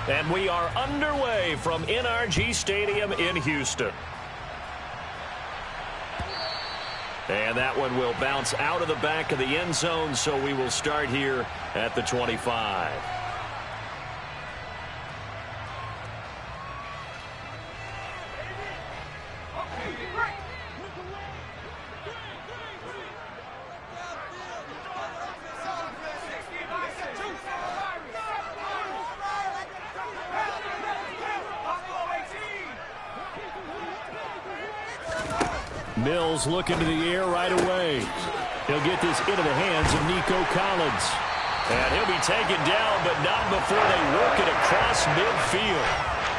And we are underway from NRG Stadium in Houston. And that one will bounce out of the back of the end zone, so we will start here at the 25. Mills looking to the air right away. He'll get this into the hands of Nico Collins. And he'll be taken down, but not before they work it across midfield.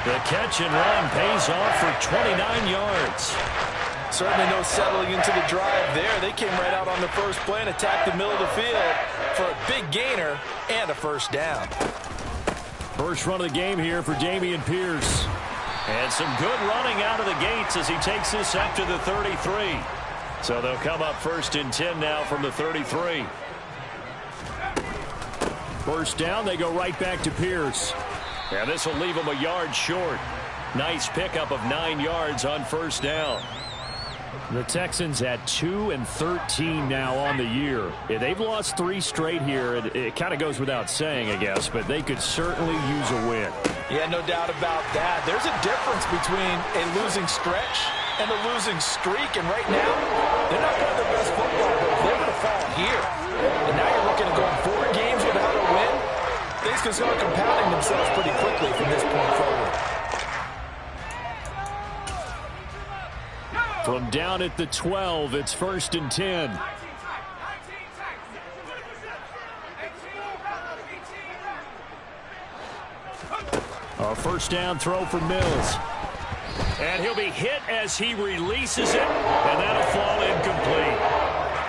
The catch and run pays off for 29 yards. Certainly no settling into the drive there. They came right out on the first play and attacked the middle of the field for a big gainer and a first down. First run of the game here for Dameon Pierce. And some good running out of the gates as he takes this up to the 33. So they'll come up first and 10 now from the 33. First down, they go right back to Pierce. And this will leave him a yard short. Nice pickup of 9 yards on first down. The Texans at 2-13 now on the year. They've lost 3 straight here. It kind of goes without saying, I guess, but they could certainly use a win. Yeah, no doubt about that. There's a difference between a losing stretch and a losing streak, and right now, they're not playing their best football, but if they're going to fall here, and now you're looking at going 4 games without a win, things can start compounding themselves pretty quickly from this point forward. From down at the 12, it's first and 10. A first down throw for Mills. And he'll be hit as he releases it, and that'll fall incomplete.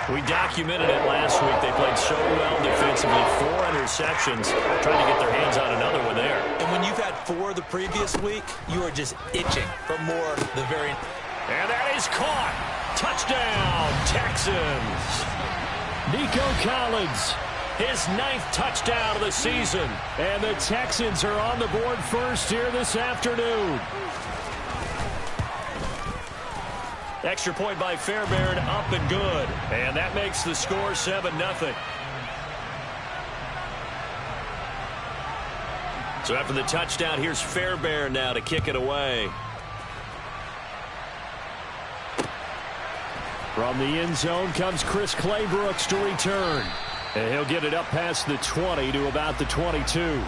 We documented it last week. They played so well defensively. 4 interceptions, trying to get their hands on another one there. And when you've had 4 the previous week, you are just itching for more the very... And that is caught. Touchdown, Texans. Nico Collins, his 9th touchdown of the season. And the Texans are on the board first here this afternoon. Extra point by Fairbairn, up and good. And that makes the score 7-0. So after the touchdown, here's Fairbairn now to kick it away. From the end zone comes Chris Claybrooks to return. And he'll get it up past the 20 to about the 22.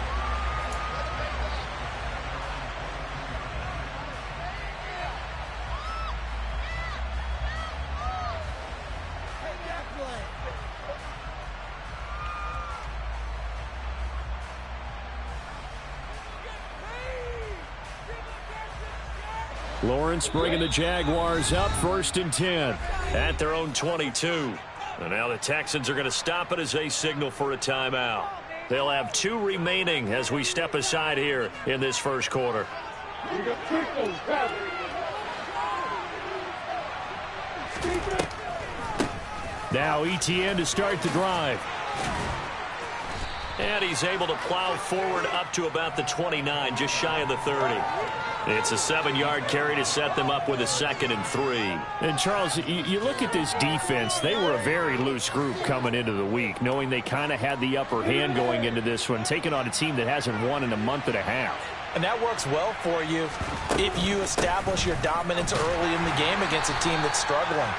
Lawrence bringing the Jaguars up first and 10. At their own 22. And now the Texans are going to stop it as they signal for a timeout. They'll have 2 remaining as we step aside here in this first quarter. Now ETN to start the drive. And he's able to plow forward up to about the 29, just shy of the 30. It's a 7-yard carry to set them up with a 2nd and 3. And, Charles, you look at this defense, they were a very loose group coming into the week, knowing they kind of had the upper hand going into this one, taking on a team that hasn't won in a month and a half. And that works well for you if you establish your dominance early in the game against a team that's struggling.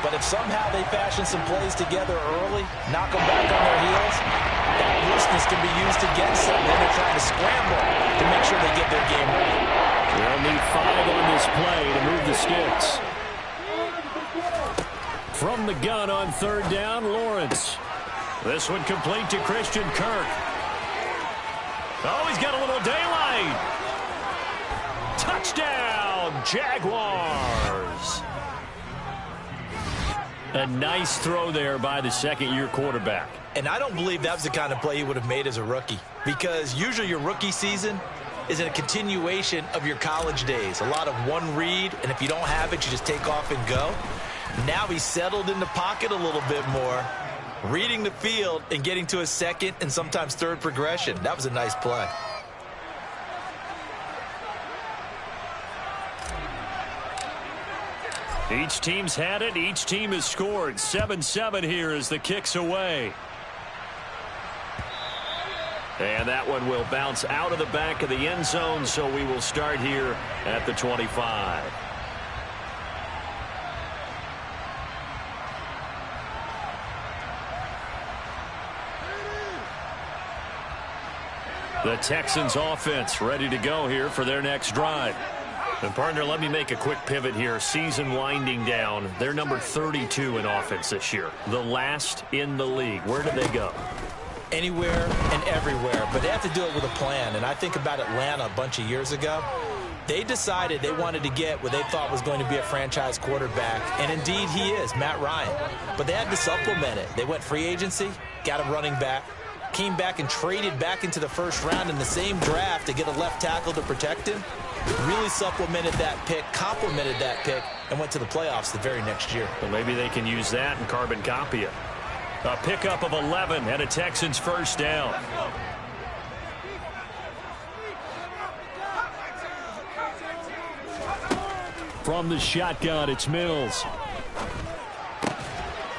But if somehow they fashion some plays together early, knock them back on their heels, that looseness can be used against them. Then they're trying to scramble to make sure they get their game right. They'll need 5 on this play to move the sticks. From the gun on 3rd down, Lawrence. This one complete to Christian Kirk. Oh, he's got a little daylight. Touchdown, Jaguars. A nice throw there by the 2nd-year quarterback. And I don't believe that was the kind of play he would have made as a rookie, because usually your rookie season is a continuation of your college days. A lot of one read, and if you don't have it, you just take off and go. Now he's settled in the pocket a little bit more, reading the field and getting to a 2nd and sometimes 3rd progression. That was a nice play. Each team's had it. Each team has scored. 7-7 here as the kick's away. And that one will bounce out of the back of the end zone, so we will start here at the 25. The Texans offense ready to go here for their next drive. And partner, let me make a quick pivot here. Season winding down. They're number 32 in offense this year. The last in the league. Where did they go? Anywhere and everywhere, but they have to do it with a plan. And I think about Atlanta a bunch of years ago. They decided they wanted to get what they thought was going to be a franchise quarterback, and indeed he is, Matt Ryan. But they had to supplement it. They went free agency, got a running back, came back and traded back into the first round in the same draft to get a left tackle to protect him. Really supplemented that pick, complemented that pick, and went to the playoffs the very next year. Well, maybe they can use that and carbon copy it. A pickup of 11 and a Texans first down. From the shotgun, it's Mills.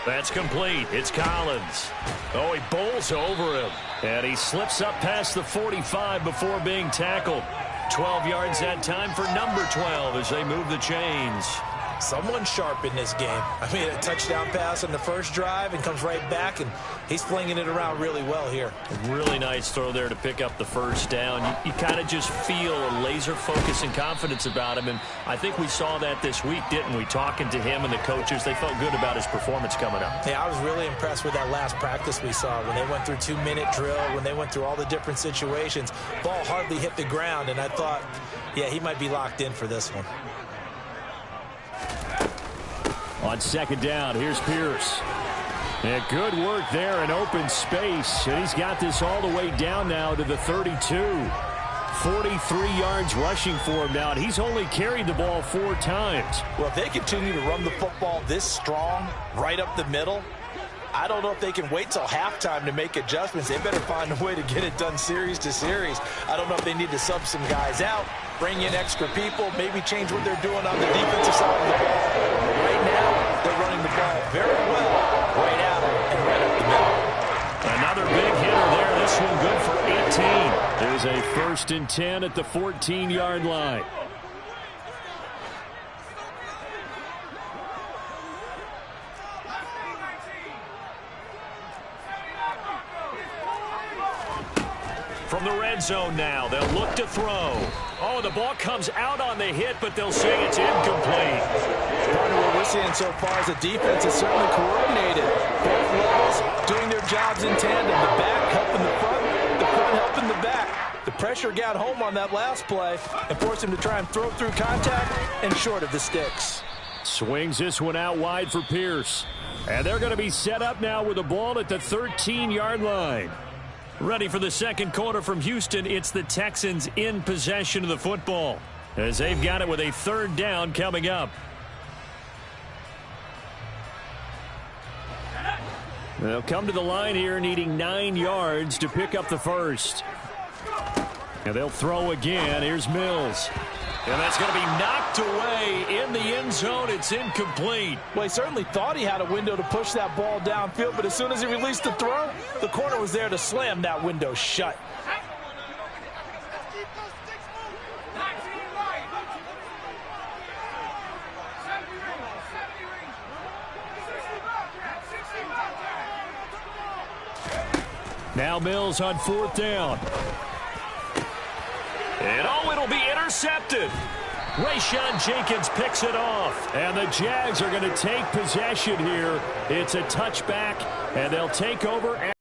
That's complete. It's Collins. Oh, he bowls over him. And he slips up past the 45 before being tackled. 12 yards that time for number 12 as they move the chains. Someone sharp in this game. I mean, a touchdown pass on the first drive and comes right back, and he's flinging it around really well here. Really nice throw there to pick up the first down. You kind of just feel a laser focus and confidence about him, and I think we saw that this week, didn't we? Talking to him and the coaches, they felt good about his performance coming up. Yeah, I was really impressed with that last practice we saw when they went through 2-minute drill, when they went through all the different situations. Ball hardly hit the ground, and I thought, yeah, he might be locked in for this one. On second down, here's Pierce. And good work there in open space. And he's got this all the way down now to the 32. 43 yards rushing for him now, and he's only carried the ball 4 times. Well, if they continue to run the football this strong, right up the middle, I don't know if they can wait till halftime to make adjustments. They better find a way to get it done series to series. I don't know if they need to sub some guys out, bring in extra people, maybe change what they're doing on the defensive side of the ball. Right now, they're running the ball very well, right out and right up the middle. Another big hitter there. This one good for 18. There's a 1st and 10 at the 14-yard line. From the red zone now, they'll look to throw. Oh, the ball comes out on the hit, but they'll say it's incomplete. Part of what we're seeing so far is the defense is certainly coordinated. Both levels doing their jobs in tandem. The back helping the front helping the back. The pressure got home on that last play and forced him to try and throw through contact and short of the sticks. Swings this one out wide for Pierce. And they're going to be set up now with the ball at the 13-yard line. Ready for the second quarter from Houston. It's the Texans in possession of the football as they've got it with a 3rd down coming up. They'll come to the line here needing 9 yards to pick up the first. And they'll throw again. Here's Mills. And that's going to be knocked away in the end zone. It's incomplete. Well, he certainly thought he had a window to push that ball downfield, but as soon as he released the throw, the corner was there to slam that window shut. Now Mills on 4th down. And oh, it'll be intercepted. Rayshon Jenkins picks it off. And the Jags are going to take possession here. It's a touchback, and they'll take over at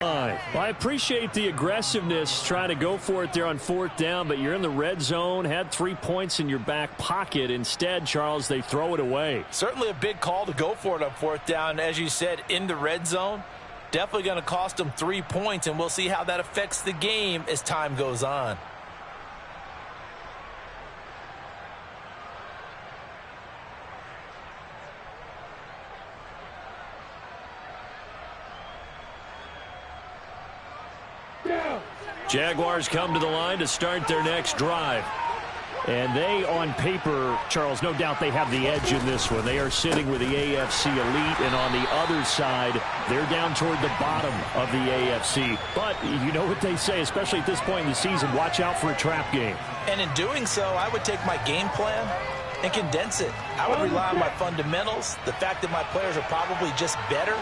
the line. Well, I appreciate the aggressiveness trying to go for it there on 4th down, but you're in the red zone, had 3 points in your back pocket. Instead, Charles, they throw it away. Certainly a big call to go for it on 4th down. As you said, in the red zone. Definitely going to cost them 3 points, and we'll see how that affects the game as time goes on. Jaguars come to the line to start their next drive. And they, on paper, Charles, no doubt they have the edge in this one. They are sitting with the AFC elite, and on the other side, they're down toward the bottom of the AFC. But you know what they say, especially at this point in the season, watch out for a trap game. And in doing so, I would take my game plan and condense it. I would rely on my fundamentals, the fact that my players are probably just better,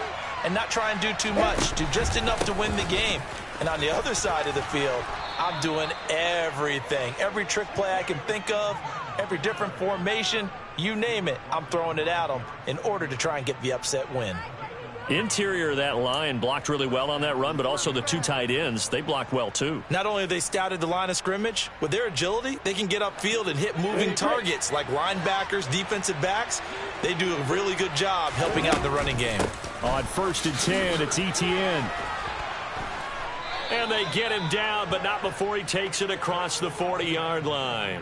and not try and do too much, do just enough to win the game. And on the other side of the field, I'm doing everything. Every trick play I can think of, every different formation, you name it, I'm throwing it at them in order to try and get the upset win. Interior of that line blocked really well on that run, but also the two tight ends, they blocked well too. Not only have they scouted the line of scrimmage, with their agility, they can get upfield and hit moving targets like linebackers, defensive backs. They do a really good job helping out the running game. On 1st and 10, it's Etienne. And they get him down, but not before he takes it across the 40-yard line.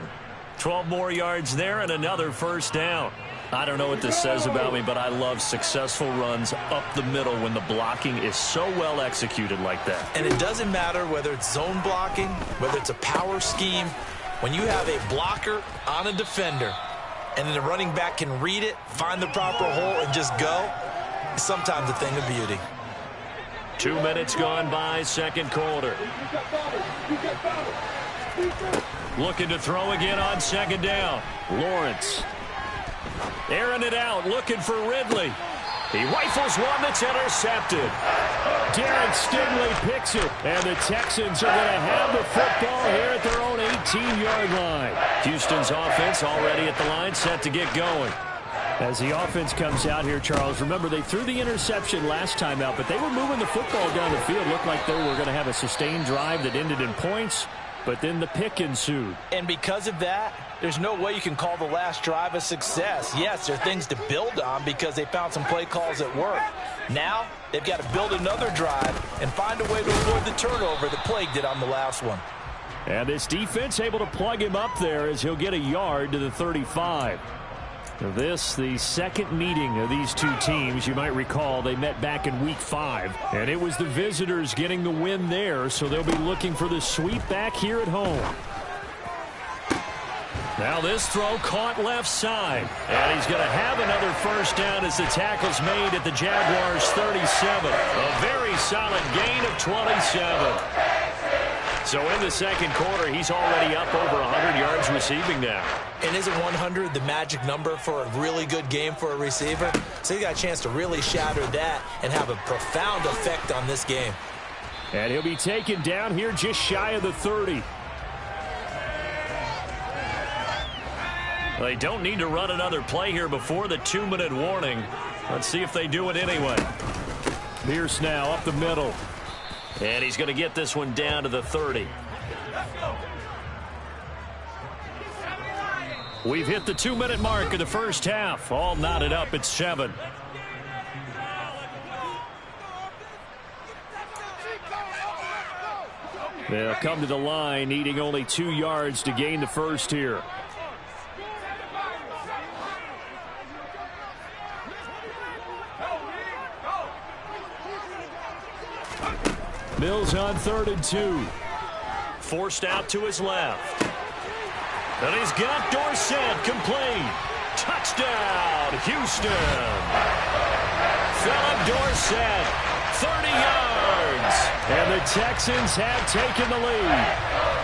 12 more yards there and another first down. I don't know what this says about me, but I love successful runs up the middle when the blocking is so well executed like that. And it doesn't matter whether it's zone blocking, whether it's a power scheme. When you have a blocker on a defender and then the running back can read it, find the proper hole, and just go, it's sometimes a thing of beauty. 2 minutes gone by, second quarter. Looking to throw again on second down. Lawrence. Airing it out, looking for Ridley. He rifles one that's intercepted. Derek Stingley picks it, and the Texans are going to have the football here at their own 18-yard line. Houston's offense already at the line, set to get going. As the offense comes out here, Charles, remember they threw the interception last time out, but they were moving the football down the field. Looked like they were going to have a sustained drive that ended in points, but then the pick ensued. And because of that, there's no way you can call the last drive a success. Yes, there are things to build on because they found some play calls that work. Now, they've got to build another drive and find a way to avoid the turnover that plagued it on the last one. And this defense able to plug him up there as he'll get a yard to the 35. This, the second meeting of these two teams. You might recall they met back in week 5, and it was the visitors getting the win there, so they'll be looking for the sweep back here at home. Now this throw caught left side, and he's going to have another first down as the tackle's made at the Jaguars' 37. A very solid gain of 27. So in the second quarter, he's already up over 100 yards receiving now. And isn't 100 the magic number for a really good game for a receiver? So he got a chance to really shatter that and have a profound effect on this game. And he'll be taken down here just shy of the 30. They don't need to run another play here before the 2-minute warning. Let's see if they do it anyway. Pierce now up the middle. And he's going to get this one down to the 30. We've hit the 2-minute mark of the first half. All knotted up at 7. They'll come to the line, needing only 2 yards to gain the first here. Mills on 3rd and 2. Forced out to his left. And he's got Dorsett complete. Touchdown, Houston. Philip Dorsett, 30 yards. And the Texans have taken the lead.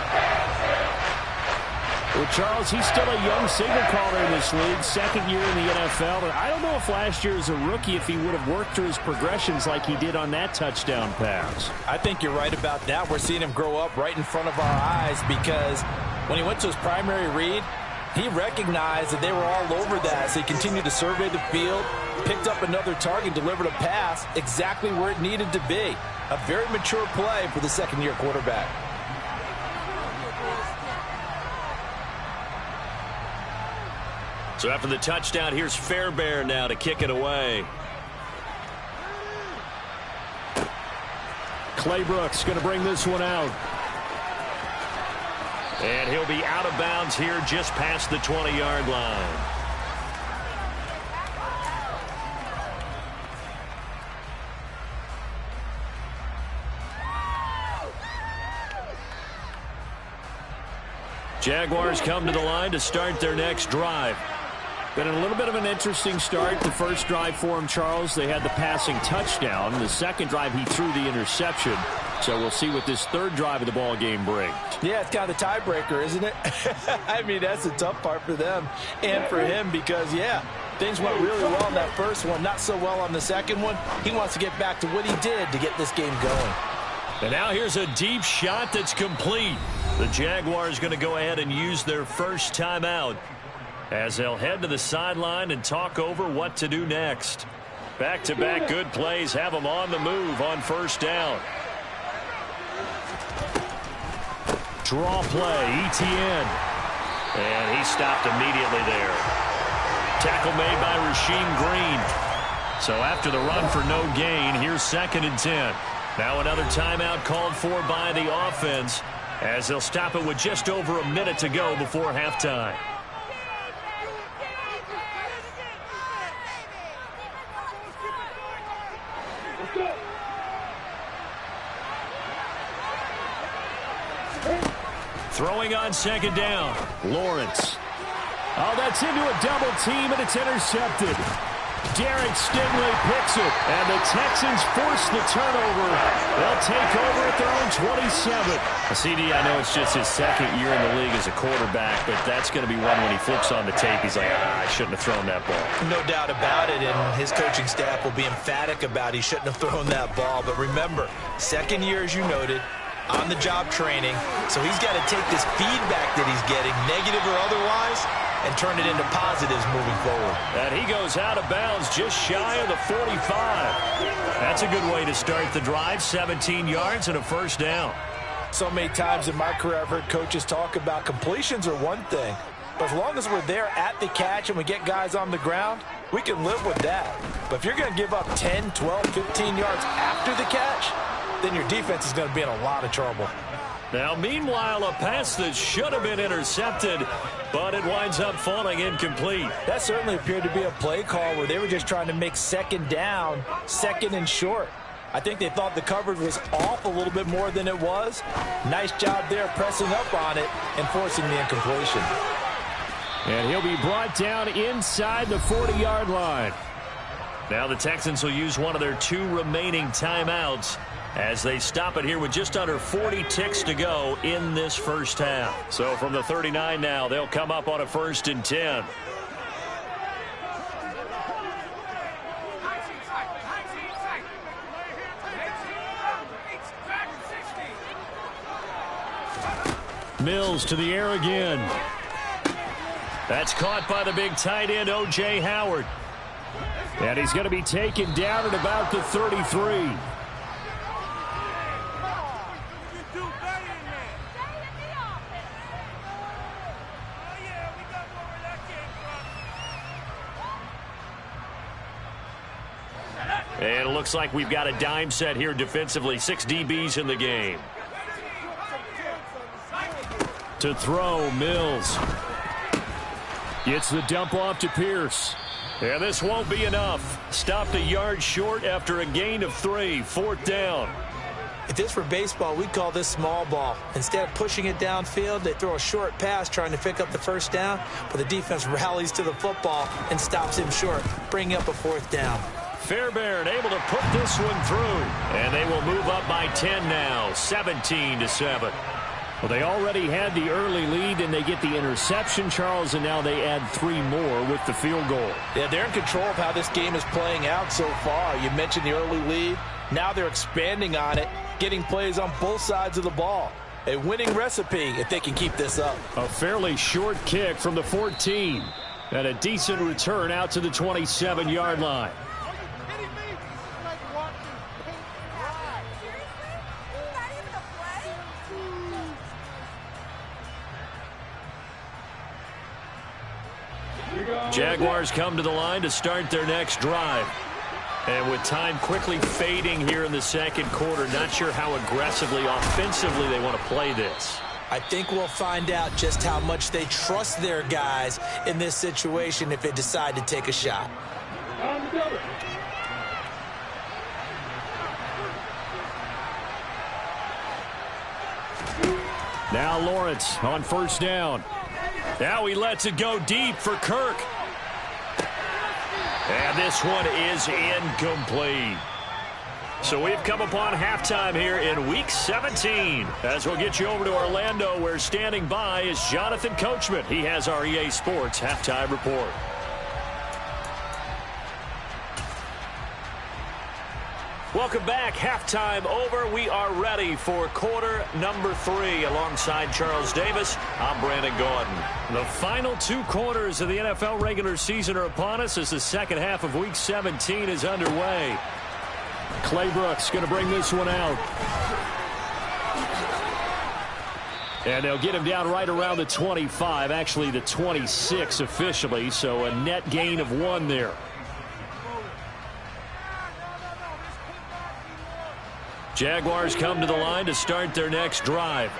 Well, Charles, he's still a young signal caller in this league, second year in the NFL. But I don't know if last year as a rookie, if he would have worked through his progressions like he did on that touchdown pass. I think you're right about that. We're seeing him grow up right in front of our eyes because when he went to his primary read, he recognized that they were all over that. So he continued to survey the field, picked up another target, delivered a pass exactly where it needed to be. A very mature play for the second-year quarterback. So after the touchdown, here's Fairbairn now to kick it away. Claybrooks going to bring this one out. And he'll be out of bounds here just past the 20-yard line. Jaguars come to the line to start their next drive. Been a little bit of an interesting start. The first drive for him, Charles, they had the passing touchdown. The second drive, he threw the interception. So we'll see what this third drive of the ball game brings. Yeah, it's kind of the tiebreaker, isn't it? I mean, that's the tough part for them and for him because, yeah, things went really well in that first one, not so well on the second one. He wants to get back to what he did to get this game going. And now here's a deep shot that's complete. The Jaguars going to go ahead and use their first timeout as they'll head to the sideline and talk over what to do next. Back-to-back good plays have them on the move on first down. Draw play, ETN. And he stopped immediately there. Tackle made by Rasheem Green. So after the run for no gain, here's 2nd and 10. Now another timeout called for by the offense as they'll stop it with just over a minute to go before halftime. Throwing on 2nd down, Lawrence. Oh, that's into a double team, and it's intercepted. Derek Stingley picks it, and the Texans force the turnover. They'll take over at their own 27. CD, I know it's just his second year in the league as a quarterback, but that's going to be one when he flips on the tape. He's like, I shouldn't have thrown that ball. No doubt about it, and his coaching staff will be emphatic about he shouldn't have thrown that ball. But remember, second year, as you noted, on-the-job training, so he's got to take this feedback that he's getting, negative or otherwise, and turn it into positives moving forward. And he goes out of bounds just shy of the 45. That's a good way to start the drive, 17 yards and a first down. So many times in my career I've heard coaches talk about completions are one thing, but as long as we're there at the catch and we get guys on the ground, we can live with that. But if you're going to give up 10, 12, 15 yards after the catch, then your defense is going to be in a lot of trouble. Now, meanwhile, a pass that should have been intercepted, but it winds up falling incomplete. That certainly appeared to be a play call where they were just trying to make 2nd down, 2nd and short. I think they thought the coverage was off a little bit more than it was. Nice job there pressing up on it and forcing the incompletion. And he'll be brought down inside the 40-yard line. Now the Texans will use one of their 2 remaining timeouts as they stop it here with just under 40 ticks to go in this first half. So from the 39 now, they'll come up on a 1st and 10. Mills to the air again. That's caught by the big tight end, O.J. Howard. And he's going to be taken down at about the 33. And it looks like we've got a dime set here defensively. 6 DBs in the game. To throw, Mills. Gets the dump off to Pierce. And this won't be enough. Stopped a yard short after a gain of 3. 4th down. If this were baseball, we'd call this small ball. Instead of pushing it downfield, they throw a short pass trying to pick up the 1st down, but the defense rallies to the football and stops him short, bringing up a 4th down. Fairbairn able to put this one through. And they will move up by 10 now, 17-7. Well, they already had the early lead, and they get the interception, Charles, and now they add 3 more with the field goal. Yeah, they're in control of how this game is playing out so far. You mentioned the early lead. Now they're expanding on it, getting plays on both sides of the ball. A winning recipe if they can keep this up. A fairly short kick from the 14. And a decent return out to the 27-yard line. Jaguars come to the line to start their next drive. And with time quickly fading here in the second quarter, not sure how aggressively, offensively they want to play this. I think we'll find out just how much they trust their guys in this situation if they decide to take a shot. Now Lawrence on first down. Now he lets it go deep for Kirk. And this one is incomplete. So we've come upon halftime here in Week 17. As we'll get you over to Orlando, where standing by is Jonathan Coachman. He has our EA Sports Halftime Report. Welcome back. Halftime over. We are ready for quarter number 3. Alongside Charles Davis, I'm Brandon Gordon. The final 2 quarters of the NFL regular season are upon us as the second half of Week 17 is underway. Clay Brooks going to bring this one out. And they'll get him down right around the 25, actually the 26 officially, so a net gain of 1 there. Jaguars come to the line to start their next drive.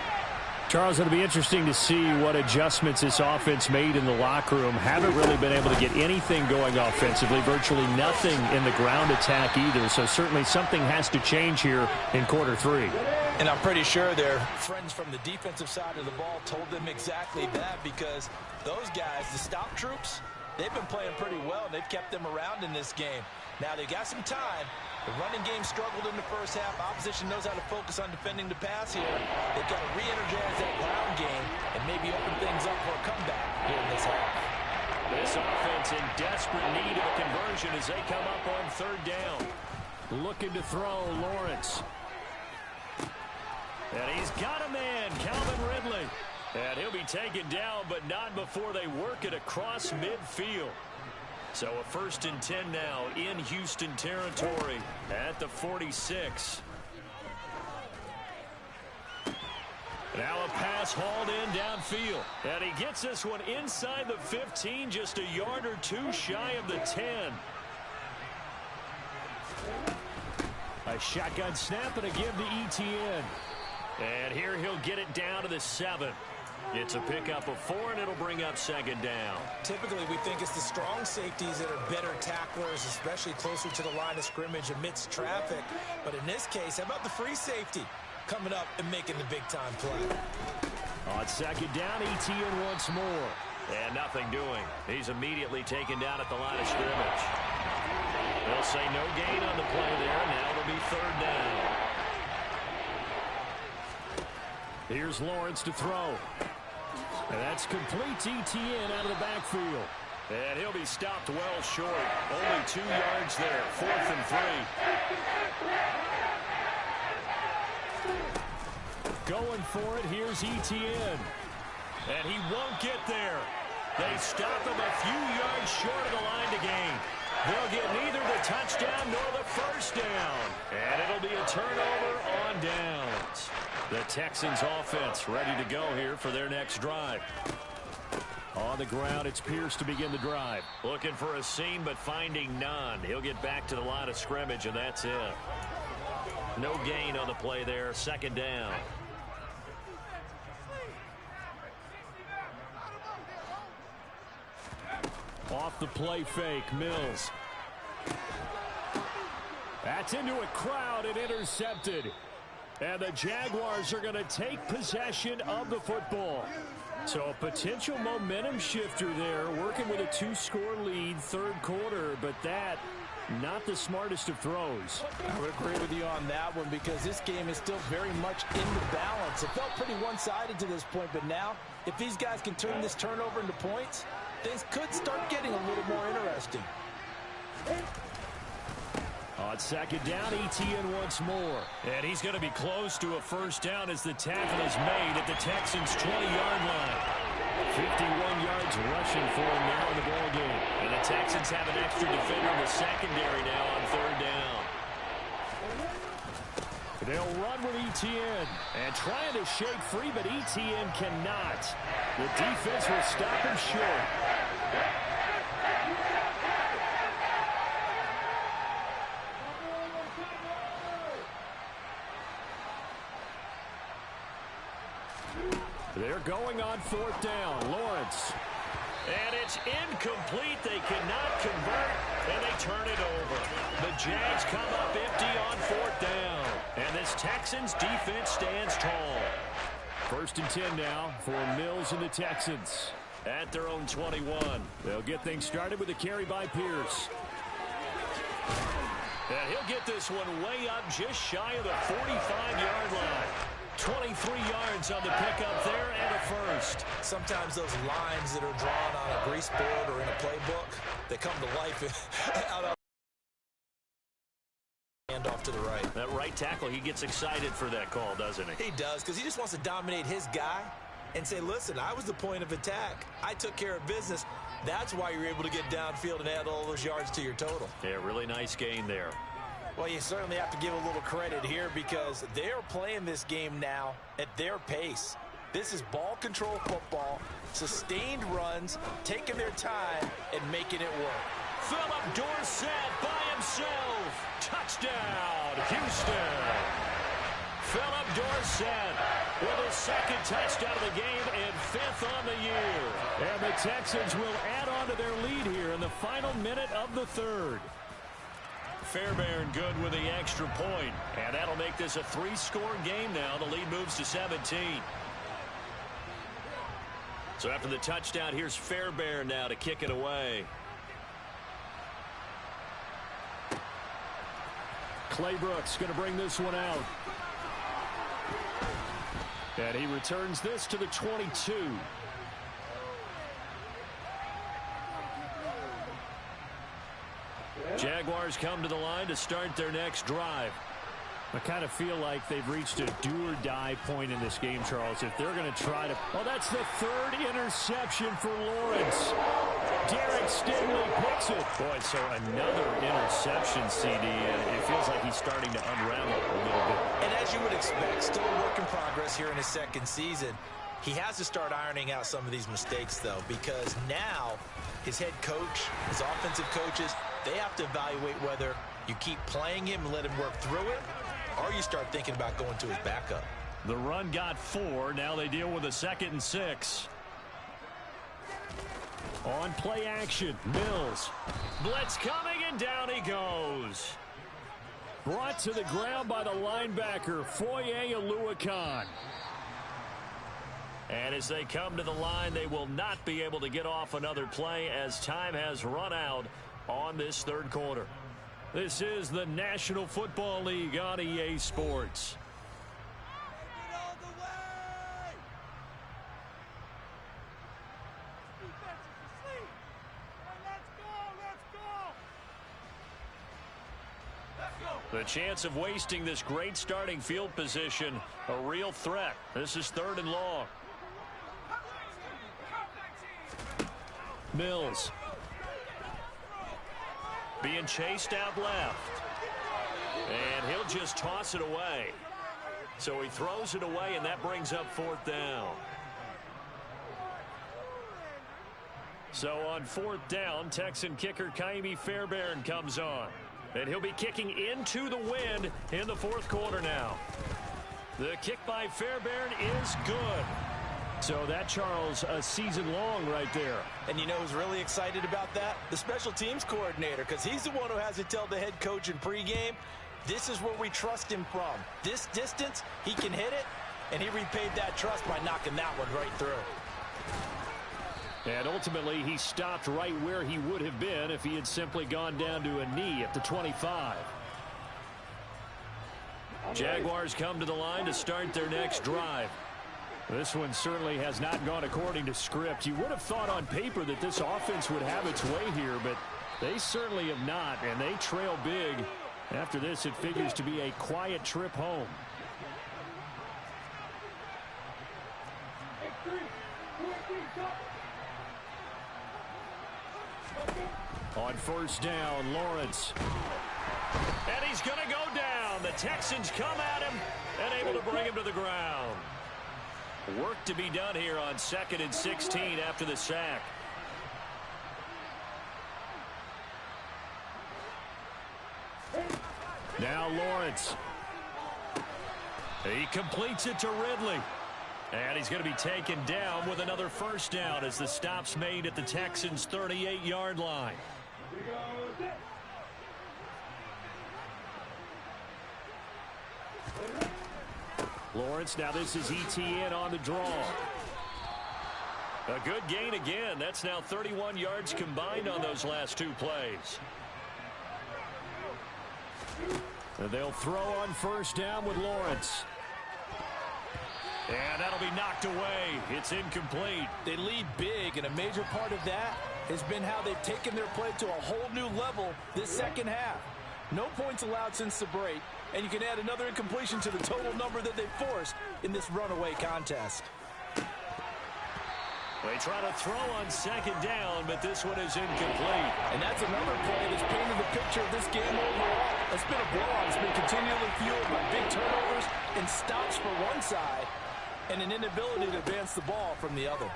Charles, it'll be interesting to see what adjustments this offense made in the locker room. Haven't really been able to get anything going offensively, virtually nothing in the ground attack either, so certainly something has to change here in quarter 3. And I'm pretty sure their friends from the defensive side of the ball told them exactly that, because those guys, the stop troops, they've been playing pretty well. They've kept them around in this game. Now they got some time. The running game struggled in the first half. Opposition knows how to focus on defending the pass here. They've got to re-energize that ground game and maybe open things up for a comeback here in this half. This offense in desperate need of a conversion as they come up on third down. Looking to throw, Lawrence. And he's got a man, Calvin Ridley. And he'll be taken down, but not before they work it across midfield. So a 1st and 10 now in Houston territory at the 46. Now a pass hauled in downfield. And he gets this one inside the 15, just a yard or 2 shy of the 10. A shotgun snap and a give to ETN. And here he'll get it down to the 7. It's a pickup of 4, and it'll bring up second down. Typically, we think it's the strong safeties that are better tacklers, especially closer to the line of scrimmage amidst traffic. But in this case, how about the free safety coming up and making the big-time play? On second down, ETN once more. And nothing doing. He's immediately taken down at the line of scrimmage. They'll say no gain on the play there. Now it'll be third down. Here's Lawrence to throw. And that's complete to ETN out of the backfield. And he'll be stopped well short. Only 2 yards there. 4th and 3. Going for it. Here's ETN. And he won't get there. They stop him a few yards short of the line to gain. They'll get neither the touchdown nor the first down. And it'll be a turnover on downs. The Texans offense ready to go here for their next drive. On the ground, it's Pierce to begin the drive. Looking for a seam, but finding none. He'll get back to the line of scrimmage, and that's it. No gain on the play there. Second down. Off the play fake, Mills. That's into a crowd and intercepted. And the Jaguars are going to take possession of the football. So a potential momentum shifter there, working with a 2-score lead, third quarter, but that, not the smartest of throws. I would agree with you on that one, because this game is still very much in the balance. It felt pretty one-sided to this point, but now, if these guys can turn this turnover into points, things could start getting a little more interesting. On second down, ETN once more. And he's going to be close to a first down as the tackle is made at the Texans' 20-yard line. 51 yards rushing for him now in the ballgame. And the Texans have an extra defender in the secondary now on third down. They'll run with ETN. And trying to shake free, but ETN cannot. The defense will stop him short. They're going on fourth down. Lawrence. And it's incomplete. They cannot convert, and they turn it over. The Jags come up empty on fourth down. And this Texans defense stands tall. First and 10 now for Mills and the Texans. At their own 21. They'll get things started with a carry by Pierce. And he'll get this one way up just shy of the 45-yard line. 23 yards on the pickup there and a first. Sometimes those lines that are drawn on a grease board or in a playbook, they come to life out of hand off to the right. That right tackle, he gets excited for that call, doesn't he? He does, because he just wants to dominate his guy and say, listen, I was the point of attack. I took care of business. That's why you're able to get downfield and add all those yards to your total. Yeah, really nice gain there. Well, you certainly have to give a little credit here because they're playing this game now at their pace. This is ball control football, sustained runs, taking their time, and making it work. Philip Dorsett by himself. Touchdown, Houston. Philip Dorsett with his second touchdown of the game and 5th on the year. And the Texans will add on to their lead here in the final minute of the third. Fairbairn good with the extra point, and that'll make this a 3-score game now. The lead moves to 17. So after the touchdown, here's Fairbairn now to kick it away. Claybrooks going to bring this one out. And he returns this to the 22. Jaguars come to the line to start their next drive. I kind of feel like they've reached a do-or-die point in this game, Charles. If they're going to try to... Oh, that's the 3rd interception for Lawrence. Derek Stingley picks it. Boy, so another interception, CD, and it feels like he's starting to unravel a little bit. And as you would expect, still a work in progress here in his second season. He has to start ironing out some of these mistakes, though, because now his head coach, his offensive coaches, they have to evaluate whether you keep playing him and let him work through it, or you start thinking about going to his backup. The run got 4. Now they deal with a 2nd and 6. On play action, Mills. Blitz coming, and down he goes. Brought to the ground by the linebacker, Foye Oluwakan. And as they come to the line, they will not be able to get off another play as time has run out on this third quarter. This is the National Football League on EA Sports. The chance of wasting this great starting field position, a real threat. This is 3rd and long. Mills. Being chased out left. And he'll just toss it away. So he throws it away, and that brings up 4th down. So on 4th down, Texan kicker Kaimi Fairbairn comes on. And he'll be kicking into the wind in the 4th quarter now. The kick by Fairbairn is good. So that, Charles, a season long right there. And you know who's really excited about that? The special teams coordinator, because he's the one who has to tell the head coach in pregame, this is where we trust him from. This distance, he can hit it, and he repaid that trust by knocking that one right through. And ultimately, he stopped right where he would have been if he had simply gone down to a knee at the 25. Jaguars come to the line to start their next drive. This one certainly has not gone according to script. You would have thought on paper that this offense would have its way here, but they certainly have not, and they trail big. After this, it figures to be a quiet trip home. On 1st down, Lawrence. And he's going to go down. The Texans come at him and able to bring him to the ground. Work to be done here on 2nd and 16 after the sack. Now Lawrence. He completes it to Ridley. And he's going to be taken down with another 1st down as the stop's made at the Texans' 38-yard line. Lawrence, now this is ETN on the draw. A good gain again. That's now 31 yards combined on those last two plays. And they'll throw on first down with Lawrence. And that'll be knocked away. It's incomplete. They lead big, and a major part of that has been how they've taken their play to a whole new level this second half. No points allowed since the break, and you can add another incompletion to the total number that they forced in this runaway contest. They try to throw on second down, but this one is incomplete. And that's another play that's painted the picture of this game overall. It's been a blowout. It's been continually fueled by big turnovers and stops for one side and an inability to advance the ball from the other.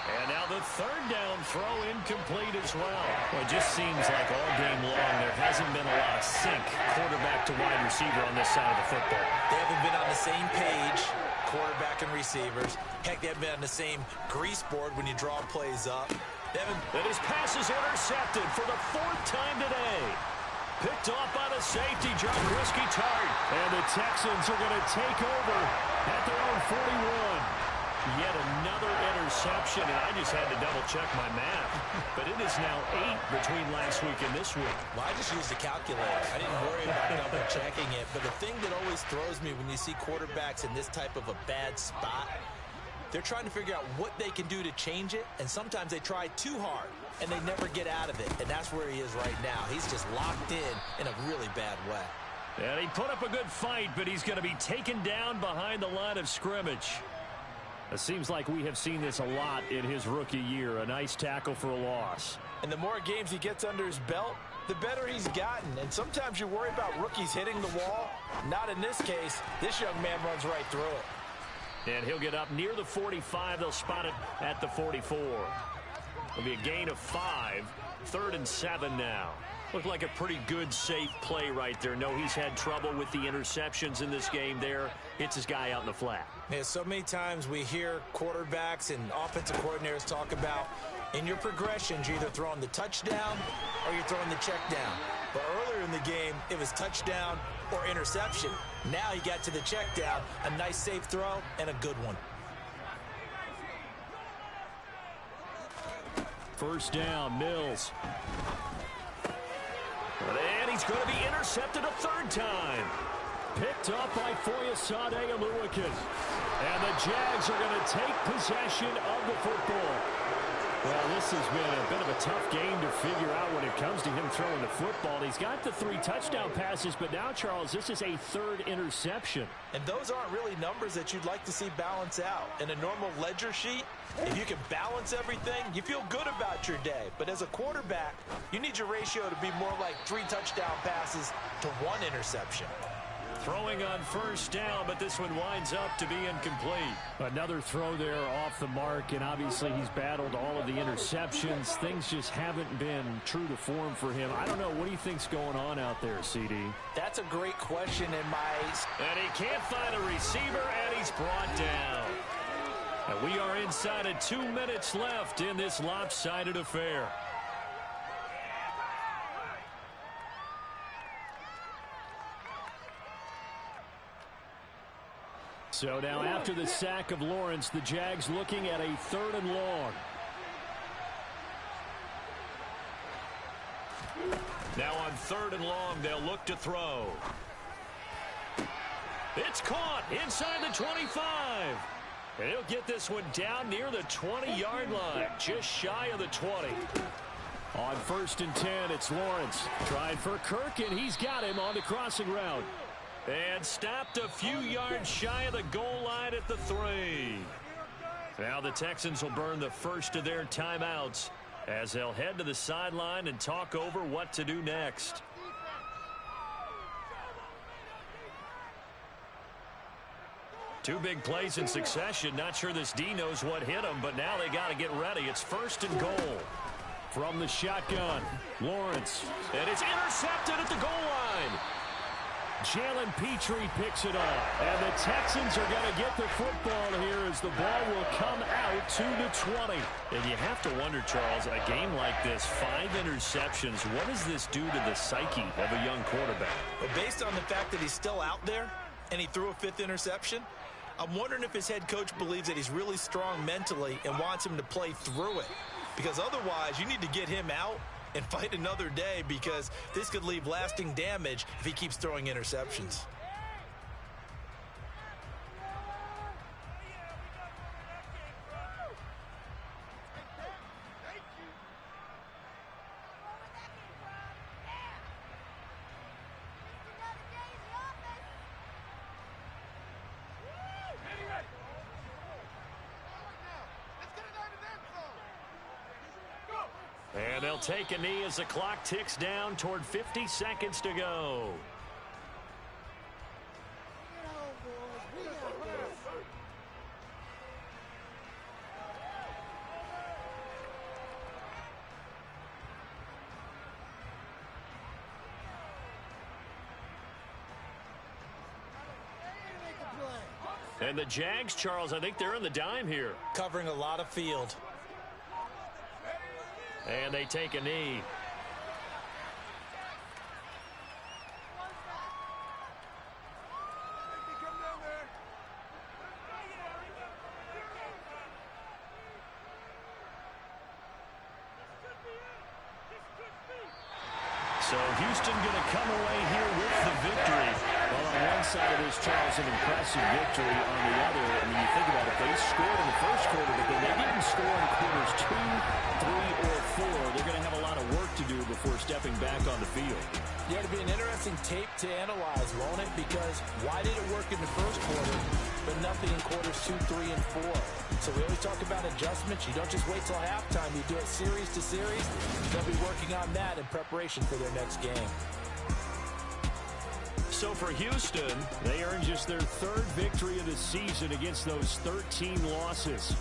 And now the third down throw incomplete as well. Well, it just seems like all game long there hasn't been a lot of sync quarterback to wide receiver on this side of the football. They haven't been on the same page, quarterback and receivers. Heck, they haven't been on the same grease board when you draw plays up. And his pass is intercepted for the fourth time today. Picked off by the safety, John Risky Tart. And the Texans are going to take over at their own 41. Yet another interception, and I just had to double-check my math. But it is now 8 between last week and this week. Well, I just used a calculator. I didn't worry about double-checking it. But the thing that always throws me when you see quarterbacks in this type of a bad spot, they're trying to figure out what they can do to change it, and sometimes they try too hard, and they never get out of it. And that's where he is right now. He's just locked in a really bad way. And he put up a good fight, but he's going to be taken down behind the line of scrimmage. It seems like we have seen this a lot in his rookie year. A nice tackle for a loss. And the more games he gets under his belt, the better he's gotten. And sometimes you worry about rookies hitting the wall. Not in this case. This young man runs right through it. And he'll get up near the 45. They'll spot it at the 44. It'll be a gain of 5. 3rd and 7 now. Looked like a pretty good, safe play right there. No, he's had trouble with the interceptions in this game there. Hits his guy out in the flat. Yeah, so many times we hear quarterbacks and offensive coordinators talk about in your progressions, you're either throwing the touchdown or you're throwing the check down. But earlier in the game, it was touchdown or interception. Now he got to the check down, a nice safe throw, and a good one. First down, Mills. And he's going to be intercepted a 3rd time. Picked up by Foyesade Oluwakin. And the Jags are going to take possession of the football. Well, this has been a bit of a tough game to figure out when it comes to him throwing the football. He's got the 3 touchdown passes, but now, Charles, this is a 3rd interception. And those aren't really numbers that you'd like to see balance out. In a normal ledger sheet, if you can balance everything, you feel good about your day. But as a quarterback, you need your ratio to be more like 3 touchdown passes to 1 interception. Throwing on first down, but this one winds up to be incomplete. Another throw there off the mark, and obviously he's battled all of the interceptions. Things just haven't been true to form for him. I don't know. What do you think's going on out there, CD? That's a great question in my eyes. And he can't find a receiver, and he's brought down. And we are inside of 2 minutes left in this lopsided affair. So now after the sack of Lawrence, the Jags looking at a 3rd and long. Now on 3rd and long, they'll look to throw. It's caught inside the 25. And he'll get this one down near the 20-yard line, just shy of the 20. On 1st and 10, it's Lawrence. Tried for Kirk, and he's got him on the crossing route. And stopped a few yards shy of the goal line at the 3. Now the Texans will burn the first of their timeouts as they'll head to the sideline and talk over what to do next. Two big plays in succession. Not sure this D knows what hit him, but now they got to get ready. It's 1st and goal. From the shotgun, Lawrence. And it's intercepted at the goal line. Jalen Petrie picks it up. And the Texans are going to get the football here as the ball will come out to the 20. And you have to wonder, Charles, a game like this, 5 interceptions, what does this do to the psyche of a young quarterback? But based on the fact that he's still out there, and he threw a 5th interception. I'm wondering if his head coach believes that he's really strong mentally and wants him to play through it. Because otherwise, you need to get him out and fight another day, because this could leave lasting damage if he keeps throwing interceptions. And they'll take a knee as the clock ticks down toward 50 seconds to go. And the Jags, Charles, I think they're in the dime here. Covering a lot of field. And they take a knee. So Houston going to come away here with the victory. Well, on one side of this, Charles, an impressive victory. On the other, I mean, you think about it, they scored in the first quarter, but then they didn't score in quarters 2, 3, or 4. They're going to have a lot of work to do before stepping back on the field. Yeah, it'll be an interesting tape to analyze, won't it? Because why did it work in the first quarter, but nothing in quarters 2, 3, and 4? So we always talk about adjustments. You don't just wait till halftime. You do it series to series. They'll be working on that in preparation for their next game. So for Houston, they earned just their 3rd victory of the season against those 13 losses.